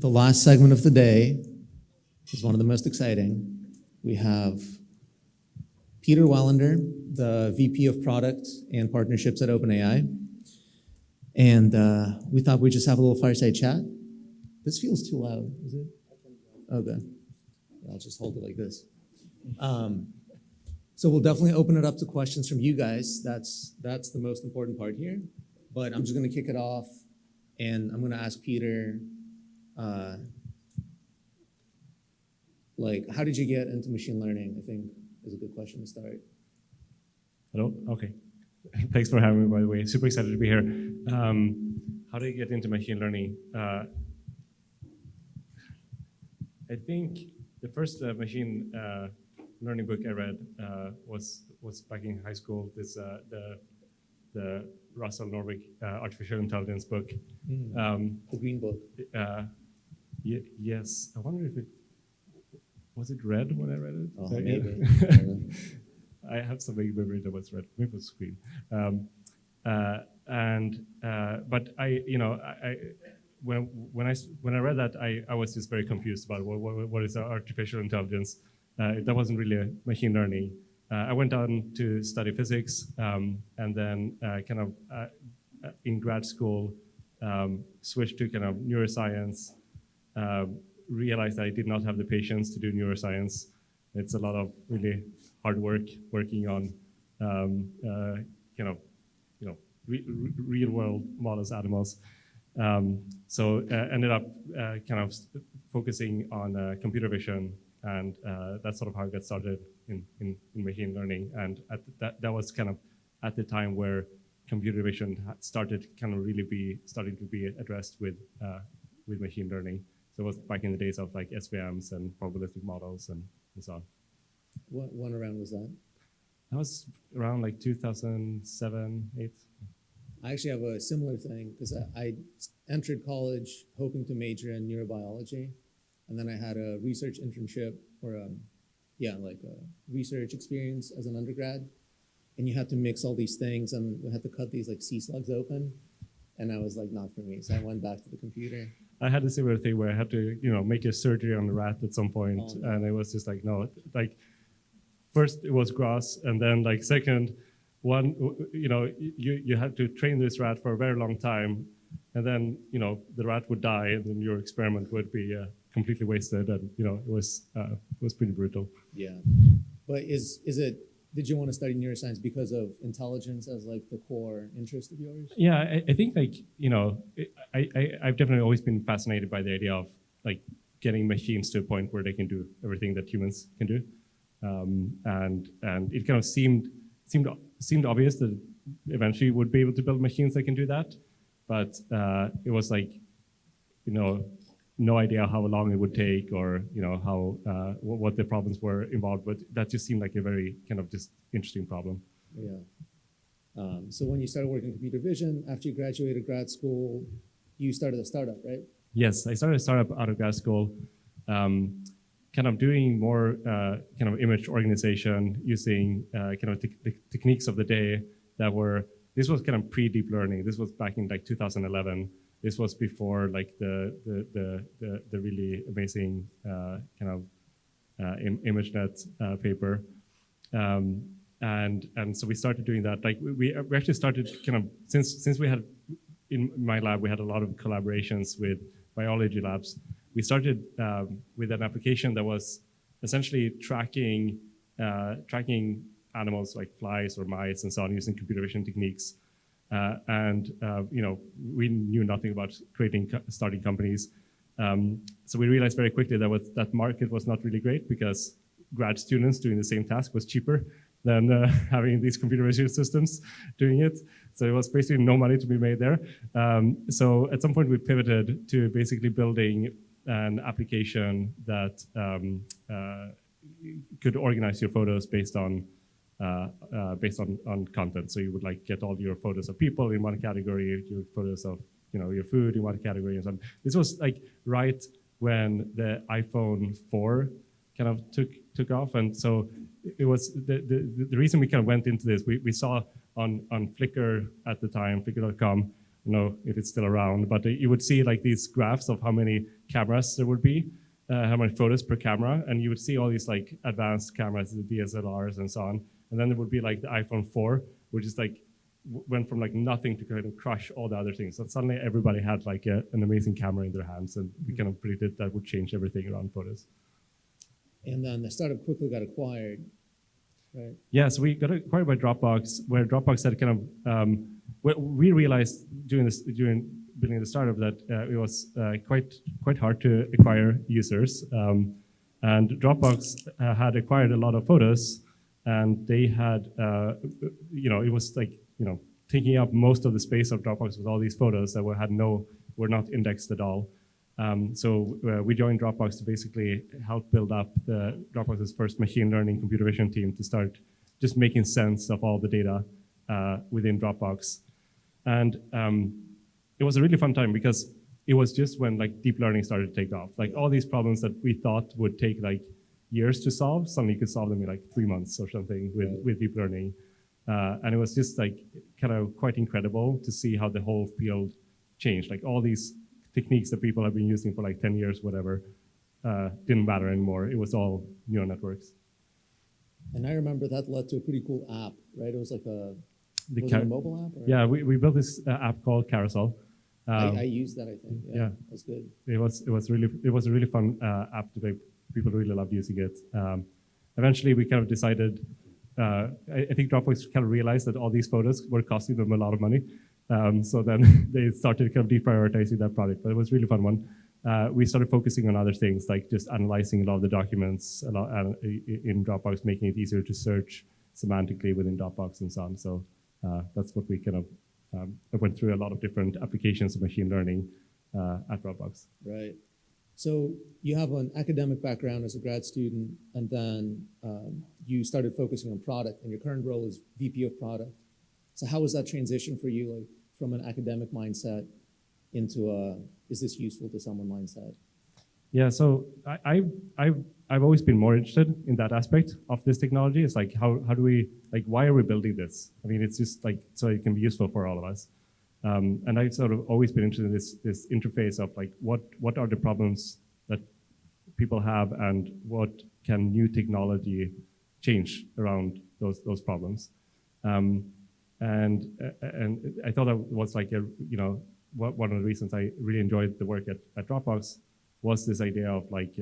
the last segment of the day is one of the most exciting. We have Peter Welinder, the VP of Product and Partnerships at OpenAI. And we thought we'd just have a little fireside chat. This feels too loud, is it? Okay. I'll just hold it like this. So we'll definitely open it up to questions from you guys. That's the most important part here. But I'm just going to kick it off, and I'm going to ask Peter, how did you get into machine learning? I think is a good question to start. Hello? Okay. Thanks for having me, by the way. Super excited to be here. How did I get into machine learning? I think the first machine learning book I read was back in high school. This the Russell Norvig artificial intelligence book. The green book. Yes. I wonder if it was red when I read it. Oh, maybe. I have some vague memory that was red. Maybe it was green. But when I read that, I was just very confused about what is artificial intelligence. That wasn't really a machine learning. I went on to study physics, and then in grad school switched to kind of neuroscience. Realized I did not have the patience to do neuroscience. It's a lot of really hard work working on real world models, animals. So ended up kind of focusing on computer vision, and that's sort of how I got started in machine learning. And that was kind of at the time where computer vision started starting to be addressed with machine learning. So it was back in the days of like SVMs and probabilistic models and so on. When around was that? That was around like 2007, 2008. I actually have a similar thing because I entered college hoping to major in neurobiology, and then I had a research internship or a research experience as an undergrad, and you had to mix all these things, and we had to cut these like sea slugs open, and I was like, not for me, so I went back to the computer. I had a similar thing where I had to, make a surgery on a rat at some point, and it was just like, no, like first it was gross, and then like second, you had to train this rat for a very long time, and then the rat would die, and then your experiment would be completely wasted, and it was pretty brutal. Yeah, but did you want to study neuroscience because of intelligence as like the core interest of yours? Yeah, I think I've definitely always been fascinated by the idea of like getting machines to a point where they can do everything that humans can do, and it kind of seemed obvious that eventually would be able to build machines that can do that, but it was like no idea how long it would take or how what the problems were involved, but that just seemed like a very kind of just interesting problem. Yeah. So when you started working in computer vision, after you graduated grad school, you started a startup, right? Yes, I started a startup out of grad school, kind of doing more kind of image organization using kind of techniques of the day this was kind of pre-deep learning. This was back in like 2011. This was before like the really amazing kind of ImageNet paper, and so we started doing that. Like we actually started kind of since we had in my lab we had a lot of collaborations with biology labs. We started with an application that was essentially tracking animals like flies or mice and so on using computer vision techniques. We knew nothing about starting companies. So we realized very quickly that market was not really great because grad students doing the same task was cheaper than having these computer vision systems doing it. So it was basically no money to be made there. So at some point we pivoted to basically building an application that could organize your photos based on content. So you would like get all your photos of people in one category, your photos of your food in one category, and so on. This was like right when the iPhone 4 kind of took off, and so it was the reason we kind of went into this. We saw on Flickr at the time, Flickr.com, don't know if it's still around, but you would see like these graphs of how many cameras there would be, how many photos per camera, and you would see all these like advanced cameras, the DSLRs and so on. And then there would be like the iPhone 4, which is like went from like nothing to kind of crush all the other things. So suddenly everybody had like an amazing camera in their hands, and we kind of predicted that would change everything around photos. And then the startup quickly got acquired, right? Yeah, so we got acquired by Dropbox, where Dropbox had kind of, we realized during building the startup that it was quite hard to acquire users. And Dropbox had acquired a lot of photos, and they had, it was like, taking up most of the space of Dropbox with all these photos that were not indexed at all. So we joined Dropbox to basically help build up Dropbox's first machine learning computer vision team to start just making sense of all the data within Dropbox. And it was a really fun time because it was just when like deep learning started to take off. Like all these problems that we thought would take like years to solve, suddenly you could solve them in like 3 months or something with deep learning. And it was just like kind of quite incredible to see how the whole field changed. Like all these techniques that people have been using for like 10 years, whatever, didn't matter anymore. It was all neural networks. And I remember that led to a pretty cool app, right? It was like was it a mobile app? Or? Yeah, we built this app called Carousel. I used that, I think. Yeah, that's good. It was a really fun app to make. People really loved using it. Eventually, we kind of decided. I think Dropbox kind of realized that all these photos were costing them a lot of money. So then they started kind of deprioritizing that product. But it was a really fun one. We started focusing on other things, like just analyzing a lot of the documents in Dropbox, making it easier to search semantically within Dropbox and so on. So that's what we kind of went through a lot of different applications of machine learning at Dropbox. Right. So you have an academic background as a grad student, and then you started focusing on product, and your current role is VP of product. So how was that transition for you, like from an academic mindset into is this useful to someone mindset? Yeah, so I've always been more interested in that aspect of this technology. It's like how do we, like, why are we building this? I mean, it's just like so it can be useful for all of us. And I've sort of always been interested in this interface of like what are the problems that people have, and what can new technology change around those problems. And I thought that was like one of the reasons I really enjoyed the work at Dropbox was this idea of like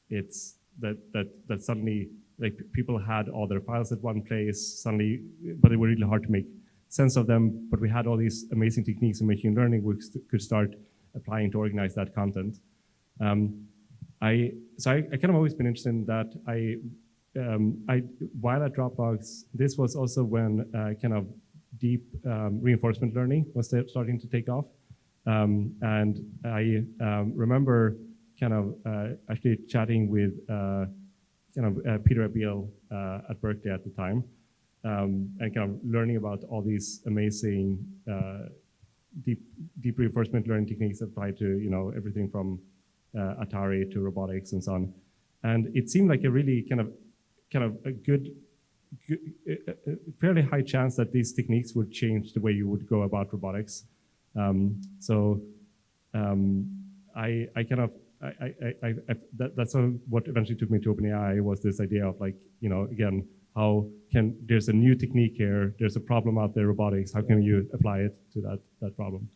it's that suddenly like people had all their files at one place suddenly, but they were really hard to make sense of them. But we had all these amazing techniques in machine learning we could start applying to organize that content. I kind of always been interested in that. While at Dropbox, this was also when kind of deep reinforcement learning was starting to take off. And I remember kind of actually chatting with Peter Welinder at Berkeley at the time, and kind of learning about all these amazing deep reinforcement learning techniques applied to everything from Atari to robotics and so on. And it seemed like a really kind of a good fairly high chance that these techniques would change the way you would go about robotics. That's what eventually took me to OpenAI, was this idea of like, again, there's a new technique here, there's a problem out there, robotics, how can you apply it to that problem?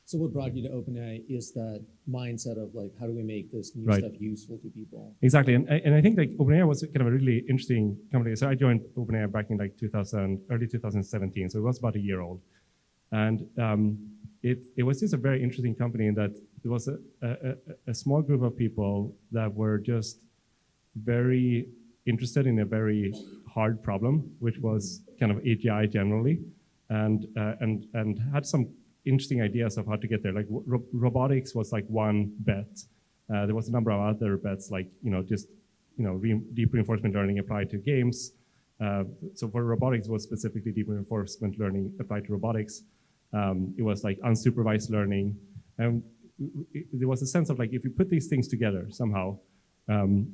So what brought you to OpenAI is that mindset of like, how do we make this new stuff useful to people? Exactly, and I think like OpenAI was kind of a really interesting company. So I joined OpenAI back in like early 2017, so it was about a year old. And it was just a very interesting company in that there was a small group of people that were just very interested in a very hard problem, which was kind of AGI generally, and had some interesting ideas of how to get there. Like robotics was like one bet. There was a number of other bets, like deep reinforcement learning applied to games. So for robotics, it was specifically deep reinforcement learning applied to robotics. It was like unsupervised learning, and there was a sense of like, if you put these things together somehow,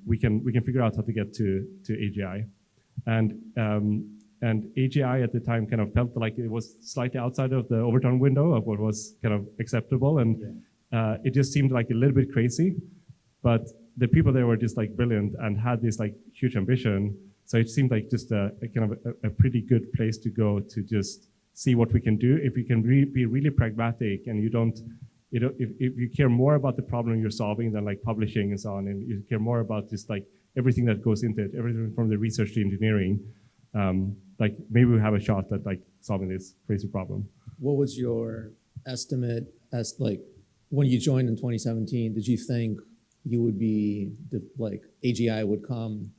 we can figure out how to get to AGI. And AGI at the time kind of felt like it was slightly outside of the Overton window of what was kind of acceptable, and it just seemed like a little bit crazy. But the people there were just like brilliant and had this like huge ambition. So it seemed like just a kind of a pretty good place to go to just see what we can do. If you can be really pragmatic and you don't, if you care more about the problem you're solving than like publishing and so on, and you care more about just like everything that goes into it, everything from the research to engineering, like maybe we have a shot at like solving this crazy problem. What was your estimate as like when you joined in 2017? Did you think you would be like AGI would come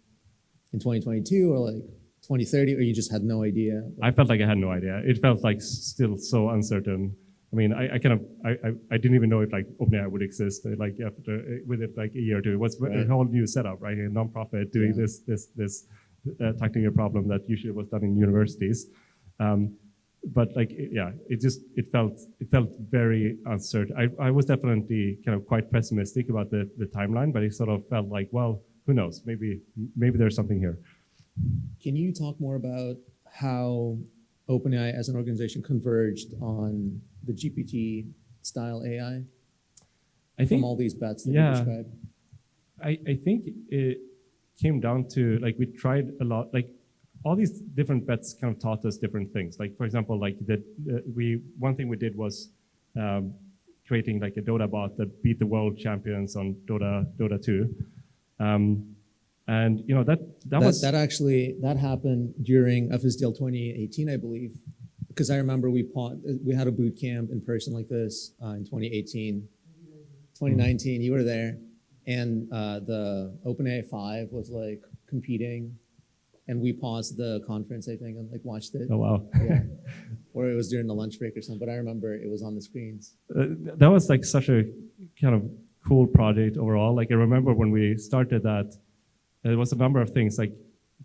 in 2022 or like 2030, or you just had no idea? I felt like I had no idea. It felt like still so uncertain. I mean, I didn't even know if like OpenAI would exist like after with it like a year or two. It was a whole new setup, right? A nonprofit doing this tackling a problem that usually was done in universities. But like, it felt very uncertain. I was definitely kind of quite pessimistic about the timeline, but it sort of felt like, well, who knows? Maybe there's something here. Can you talk more about how OpenAI as an organization converged on the GPT style AI? I think from all these bets that you described. I think it came down to like we tried a lot, like all these different bets kind of taught us different things. Like for example, like one thing we did was creating like a Dota bot that beat the world champions on Dota 2. And you know that happened during FSDL 2018, I believe, because I remember we had a boot camp in person like this in 2018, 2019. You were there, and the OpenAI 5 was like competing, and we paused the conference, I think, and like watched it. Oh wow! Yeah, or it was during the lunch break or something. But I remember it was on the screens. That was like such a kind of cool project overall. Like I remember when we started that. There was a number of things like,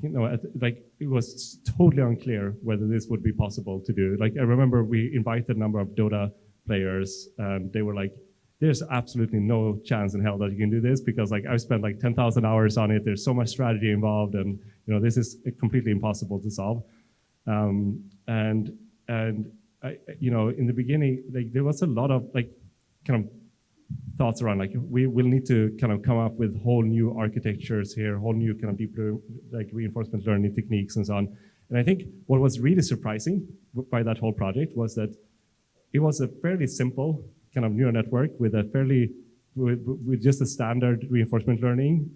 you know, like it was totally unclear whether this would be possible to do. Like I remember we invited a number of Dota players and they were like, there's absolutely no chance in hell that you can do this because like I've spent like 10,000 hours on it. There's so much strategy involved and you know, this is completely impossible to solve. And I, you know, in the beginning, like there was a lot of like kind of thoughts around like we will need to kind of come up with whole new architectures here, whole new kind of deep like reinforcement learning techniques and so on. And I think what was really surprising by that whole project was that it was a fairly simple kind of neural network with a with just a standard reinforcement learning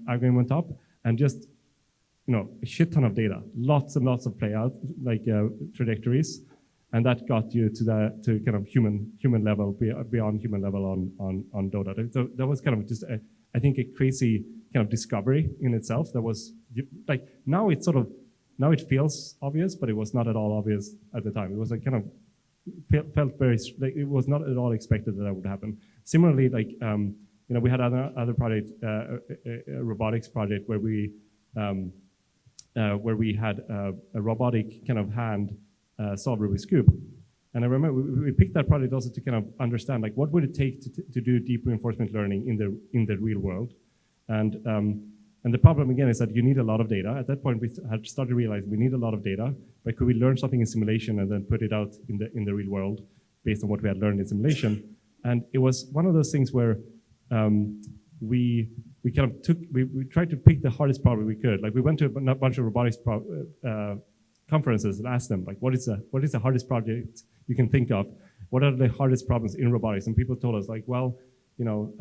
algorithm on top, and just you know a shit ton of data, lots and lots of playout like trajectories. And that got you to kind of human level, beyond human level on Dota. So that was kind of just I think a crazy kind of discovery in itself. That was like now it feels obvious, but it was not at all obvious at the time. It was like kind of felt very like it was not at all expected that would happen. Similarly, like you know we had other project, a robotics project where we had a robotic kind of hand. Solve Rubik's Cube. And I remember we picked that project also to kind of understand like what would it take to do deep reinforcement learning in the real world. And the problem again is that you need a lot of data. At that point we had started realizing we need a lot of data, but could we learn something in simulation and then put it out in the real world based on what we had learned in simulation? And it was one of those things where we kind of we tried to pick the hardest problem we could. Like we went to a bunch of robotics conferences and asked them like, what is the hardest project you can think of? What are the hardest problems in robotics? And people told us like, well, you know,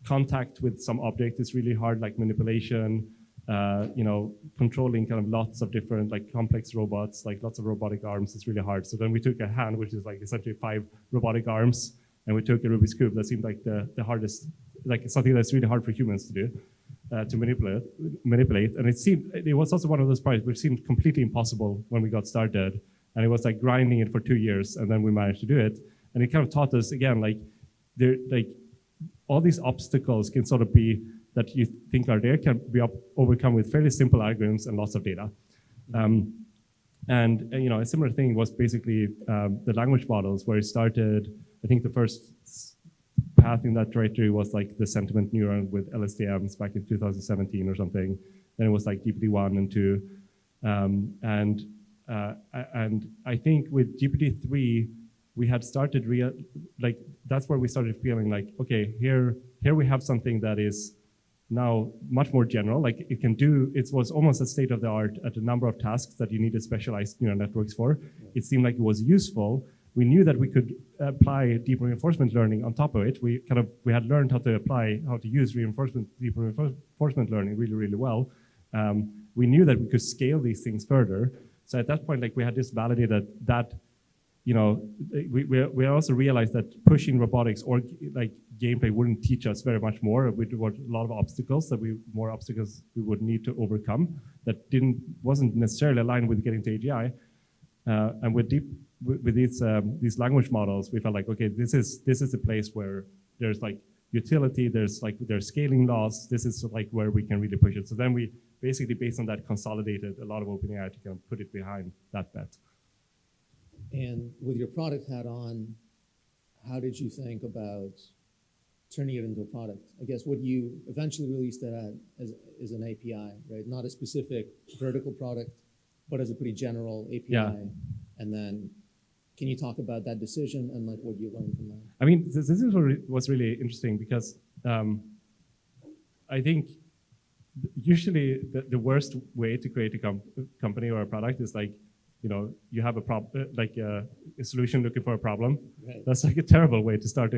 contact with some object is really hard, like manipulation, you know, controlling kind of lots of different like complex robots, like lots of robotic arms is really hard. So then we took a hand, which is like essentially 5 robotic arms, and we took a Rubik's Cube that seemed like the hardest, like something that's really hard for humans to do. To manipulate, and it was also one of those projects which seemed completely impossible when we got started, and it was like grinding it for 2 years, and then we managed to do it, and it kind of taught us again like all these obstacles can sort of be that you think are there can be overcome with fairly simple algorithms and lots of data, and you know a similar thing was basically the language models where it started. I think the first path in that directory was like the sentiment neuron with LSTMs back in 2017 or something. Then it was like GPT-1 and 2. And I think with GPT-3, we had started that's where we started feeling like, okay, here we have something that is now much more general. Like it was almost a state of the art at a number of tasks that you needed specialized neural networks for. It seemed like it was useful. We knew that we could apply deep reinforcement learning on top of it. We had learned how to use deep reinforcement learning really, really well. We knew that we could scale these things further. So at that point, like we had just validated that, we also realized that pushing robotics or like gameplay wouldn't teach us very much more. We were a lot of obstacles more obstacles we would need to overcome that wasn't necessarily aligned with getting to AGI. And with these language models, we felt like, okay, this is a place where there's like utility, there's scaling laws. This is like where we can really push it. So then we basically, based on that, consolidated a lot of OpenAI to kind of put it behind that bet. And with your product hat on, how did you think about turning it into a product? I guess what you eventually released it as an API, right? Not a specific vertical product, but as a pretty general API. Yeah. And then can you talk about that decision and like what you learned from that? I mean, this is what was really interesting because I think usually the worst way to create a company or a product is like, you have a solution looking for a problem. Right. That's like a terrible way to start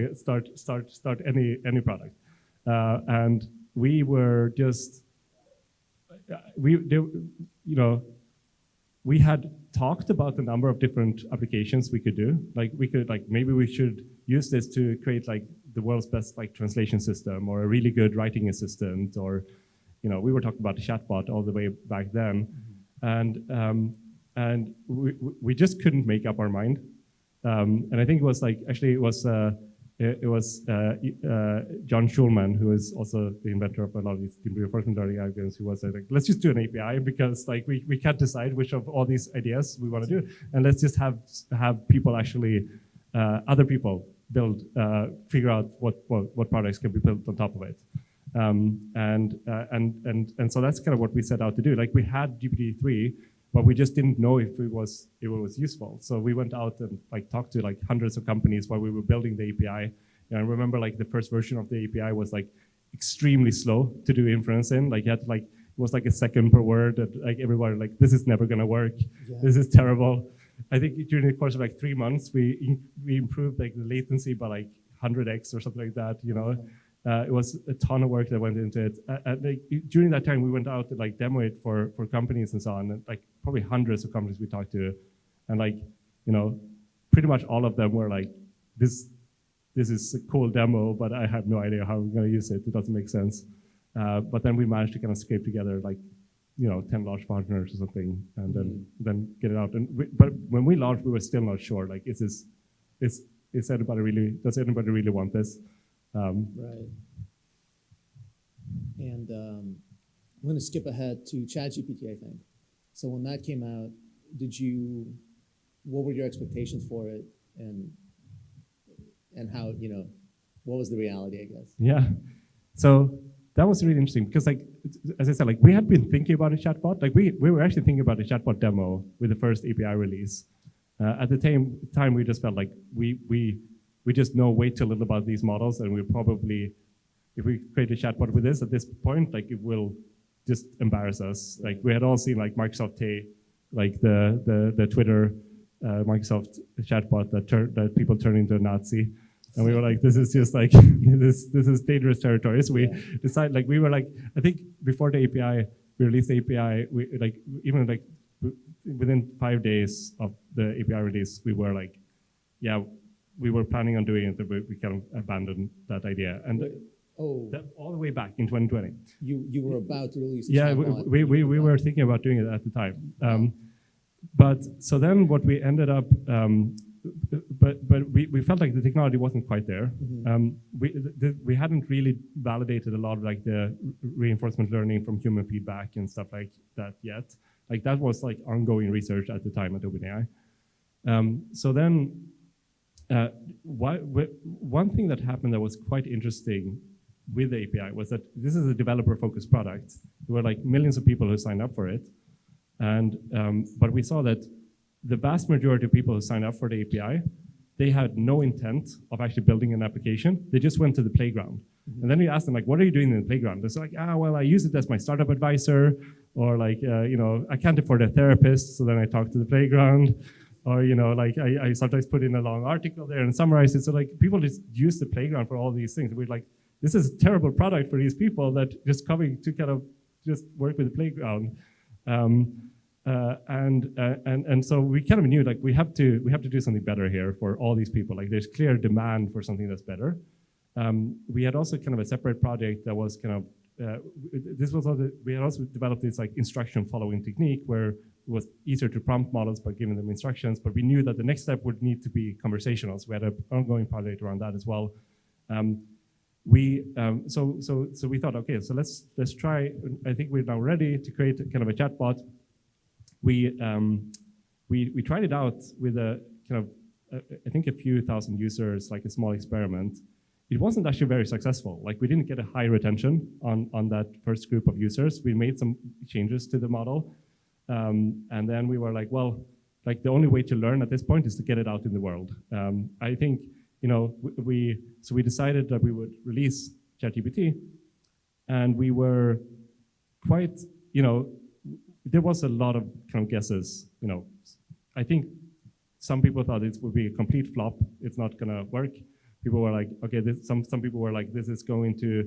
any product. And we were just, we had talked about the number of different applications we could do. Maybe we should use this to create like the world's best like translation system or a really good writing assistant, or, we were talking about the chatbot all the way back then. Mm-hmm. And we just couldn't make up our mind. And I think it was like, actually it was John Schulman, who is also the inventor of a lot of these deep reinforcement learning algorithms, who was like, let's just do an API because like we can't decide which of all these ideas we want to do. And let's just have people actually, other people build, figure out what products can be built on top of it. And so that's kind of what we set out to do. Like we had GPT-3, but we just didn't know if it was useful. So we went out and like talked to like hundreds of companies while we were building the API. And I remember like the first version of the API was like extremely slow to do inference in. Like you had to like, it was like a second per word. And like everybody like, this is never gonna work. Yeah. This is terrible. I think during the course of like 3 months, we improved like the latency by like 100x or something like that, It was a ton of work that went into it. During that time, we went out to like demo it for companies and so on, and like probably hundreds of companies we talked to, and like, pretty much all of them were like, this is a cool demo, but I have no idea how we're gonna use it. It doesn't make sense. But then we managed to kind of scrape together like, 10 launch partners or something, and then get it out. But when we launched, we were still not sure. Like, does anybody really want this? Right. And I'm going to skip ahead to ChatGPT, I think. So when that came out, what were your expectations for it, and how, what was the reality, I guess? Yeah. So that was really interesting because, like, as I said, like we had been thinking about a chatbot. Like we were actually thinking about a chatbot demo with the first API release. At the time, we just felt like we just know way too little about these models, and we probably, if we create a chatbot with this at this point, like it will just embarrass us. Like we had all seen like Microsoft Tay, like the Twitter Microsoft chatbot that people turn into a Nazi, and we were like, this is just like this is dangerous territory. So we decided, like we were like, I think before the API, we released the API, within 5 days of the API release, we were like, yeah. We were planning on doing it, but we kind of abandoned that idea. And that all the way back in 2020. You were about to release a chatbot. We were thinking about doing it at the time. But so then what we ended up, but we felt like the technology wasn't quite there. Mm-hmm. We hadn't really validated a lot of like the reinforcement learning from human feedback and stuff like that yet. Like that was like ongoing research at the time at OpenAI. So then, one thing that happened that was quite interesting with the API was that this is a developer-focused product. There were like millions of people who signed up for it, And but we saw that the vast majority of people who signed up for the API, they had no intent of actually building an application. They just went to the playground. And then we asked them, like, what are you doing in the playground? They're like, well, I use it as my startup advisor, or like, I can't afford a therapist, so then I talk to the playground, or, like I sometimes put in a long article there and summarize it. So like people just use the playground for all these things. We're like, this is a terrible product for these people that just coming to kind of just work with the playground. And so we kind of knew like we have to do something better here for all these people. Like there's clear demand for something that's better. We had also kind of a separate project that was kind of we had also developed this like instruction following technique where it was easier to prompt models by giving them instructions, but we knew that the next step would need to be conversational. So we had an ongoing project around that as well. So we thought, okay, so let's try. I think we're now ready to create kind of a chatbot. We tried it out with a kind of I think a few thousand users, like a small experiment. It wasn't actually very successful. Like we didn't get a high retention on that first group of users. We made some changes to the model, and then we were like, well, like the only way to learn at this point is to get it out in the world. I think we decided that we would release ChatGPT, and we were quite there was a lot of kind of guesses. I think some people thought it would be a complete flop. It's not gonna work. People were like, okay, some people were like, this is going to,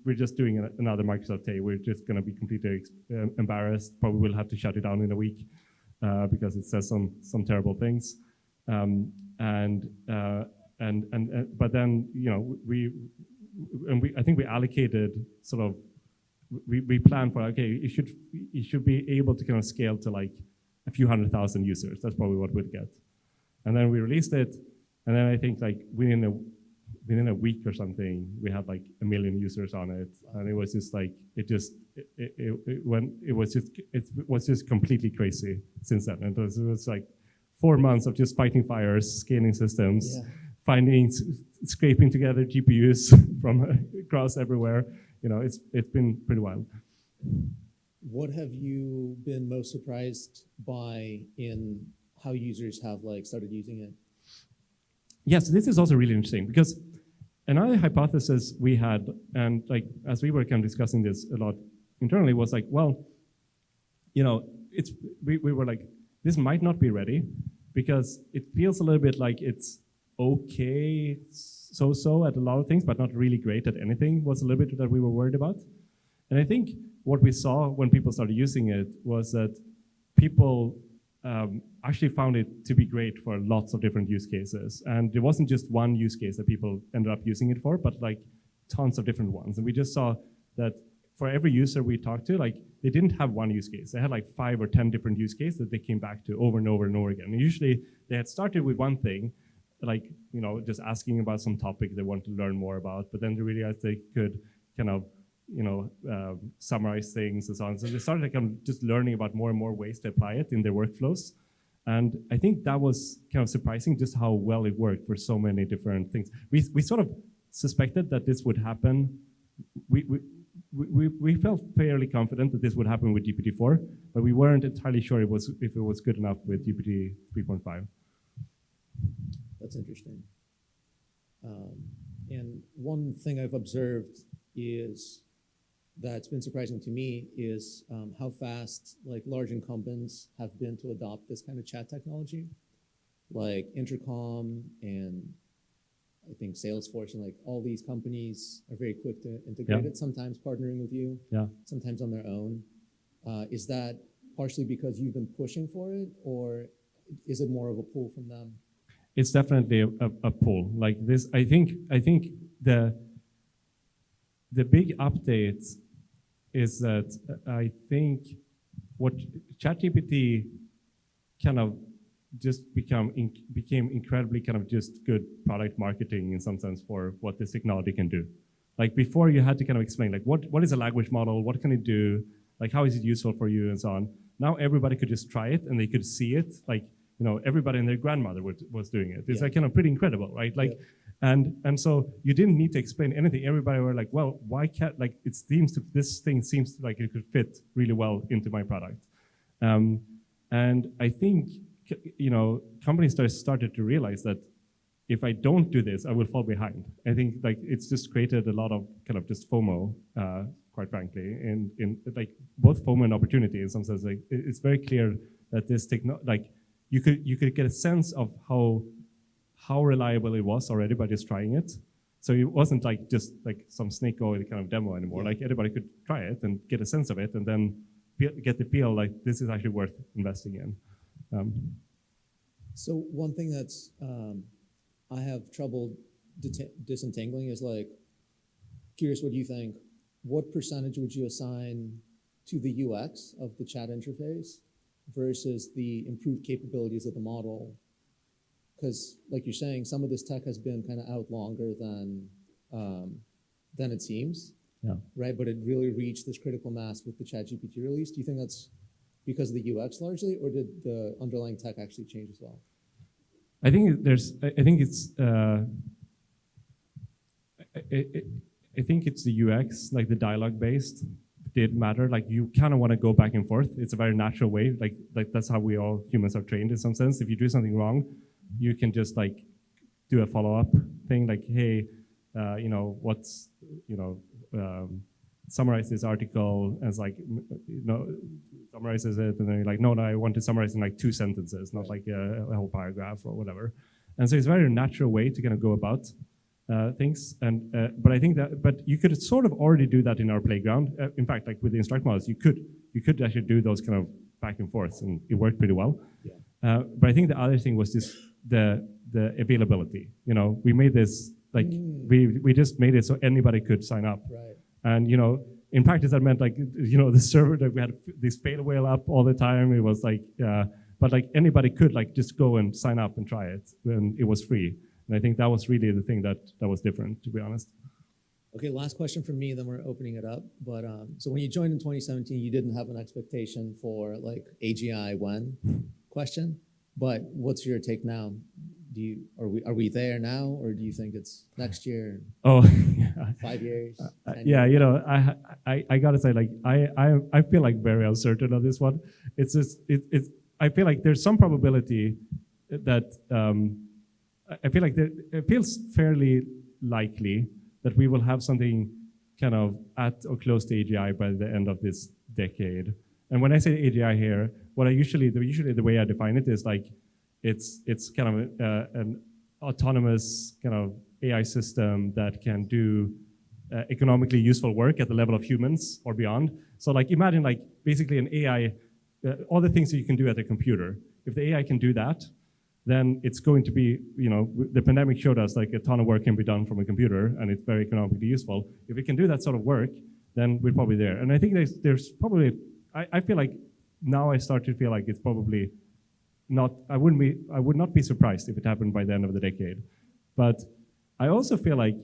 we're just doing another Microsoft Day. We're just going to be completely embarrassed. Probably will have to shut it down in a week because it says some terrible things. But then I think we allocated sort of we planned for okay, it should be able to kind of scale to like a few 100,000 users. That's probably what we'd get. And then we released it, and then I think like within a week or something, we had like 1 million users on it, and it was just like it was just completely crazy since then. And it was like 4 months of just fighting fires, scaling systems, scraping together GPUs from across everywhere. It's been pretty wild. What have you been most surprised by in how users have like started using it? Yes, this is also really interesting because another hypothesis we had, and like as we were kind of discussing this a lot internally, was like, well, we were like, this might not be ready because it feels a little bit like it's okay, so at a lot of things, but not really great at anything. Was a little bit that we were worried about. And I think what we saw when people started using it was that people actually found it to be great for lots of different use cases. And there wasn't just one use case that people ended up using it for, but like tons of different ones. And we just saw that for every user we talked to, like they didn't have one use case. They had like 5 or 10 different use cases that they came back to over and over and over again. And usually they had started with one thing, like, just asking about some topic they want to learn more about, but then they realized they could kind of, summarize things and so on. So they started kind of just learning about more and more ways to apply it in their workflows. And I think that was kind of surprising just how well it worked for so many different things. We sort of suspected that this would happen. We felt fairly confident that this would happen with GPT-4, but we weren't entirely sure if it was good enough with GPT 3.5. That's interesting. And one thing I've observed is that's been surprising to me is how fast like large incumbents have been to adopt this kind of chat technology, like Intercom and I think Salesforce, and like all these companies are very quick to integrate it, sometimes partnering with you, sometimes on their own. Is that partially because you've been pushing for it, or is it more of a pull from them? It's definitely a pull. Like this, I think the big update is that I think what ChatGPT kind of just became incredibly kind of just good product marketing in some sense for what this technology can do. Like before you had to kind of explain like what is a language model, what can it do, like how is it useful for you and so on. Now everybody could just try it and they could see it. Like everybody and their grandmother was doing it. It's Yeah. like kind of pretty incredible, right? Like, and so you didn't need to explain anything. Everybody were like, well, why can't, like, this thing seems like it could fit really well into my product. And I think, companies started to realize that if I don't do this, I will fall behind. I think like it's just created a lot of kind of just FOMO, quite frankly, in like both FOMO and opportunity in some sense. Like it's very clear that this you could get a sense of how reliable it was already by just trying it. So it wasn't like just like some snake oil kind of demo anymore. Like anybody could try it and get a sense of it, and then get the feel like this is actually worth investing in. So one thing that's I have trouble disentangling is like, curious what you think. What percentage would you assign to the UX of the chat interface versus the improved capabilities of the model? Because like you're saying, some of this tech has been kind of out longer than it seems. Yeah. Right, but it really reached this critical mass with the ChatGPT release. Do you think that's because of the UX largely, or did the underlying tech actually change as well? I think it's the UX, like the dialogue based, did matter. Like you kind of want to go back and forth. It's a very natural way. Like that's how we all humans are trained in some sense. If you do something wrong, you can just like do a follow-up thing. Like, hey, summarize this article as like, summarizes it, and then you're like, no, I want to summarize in like 2 sentences, not like a whole paragraph or whatever. And so it's a very natural way to kind of go about things. And but I think but you could sort of already do that in our playground. In fact, like with the instruct models, you could actually do those kind of back and forth, and it worked pretty well. Yeah. But I think the other thing was just the availability. We made this like we just made it so anybody could sign up. Right. And in practice, that meant like the server that we had this fail whale up all the time. It was like, but like anybody could like just go and sign up and try it, and it was free. And I think that was really the thing that was different, to be honest. Okay, last question from me, then we're opening it up. But so when you joined in 2017, you didn't have an expectation for like AGI when question. But what's your take now? Are we there now, or do you think it's next year? Oh, yeah. 5 years? Yeah, I gotta say, like I feel like very uncertain on this one. It's just I feel like there's some probability that I feel like it feels fairly likely that we will have something kind of at or close to AGI by the end of this decade. And when I say AGI here, usually the way I define it is like it's kind of an autonomous kind of AI system that can do economically useful work at the level of humans or beyond. So like imagine like basically an AI, all the things that you can do at a computer. If the AI can do that, then it's going to be, the pandemic showed us like a ton of work can be done from a computer, and it's very economically useful. If it can do that sort of work, then we're probably there. And I think there's probably, I feel like now I start to feel like it's probably not, I would not be surprised if it happened by the end of the decade. But I also feel like,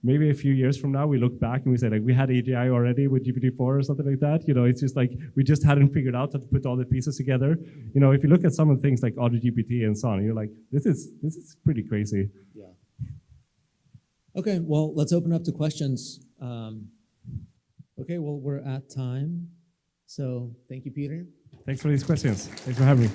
maybe a few years from now we look back and we say like we had AGI already with GPT-4 or something like that. It's just like we just hadn't figured out how to put all the pieces together. If you look at some of the things like AutoGPT and so on, you're like, this is pretty crazy. Yeah. Okay, well, let's open up to questions. Okay, well, we're at time. So thank you, Peter. Thanks for these questions. Thanks for having me.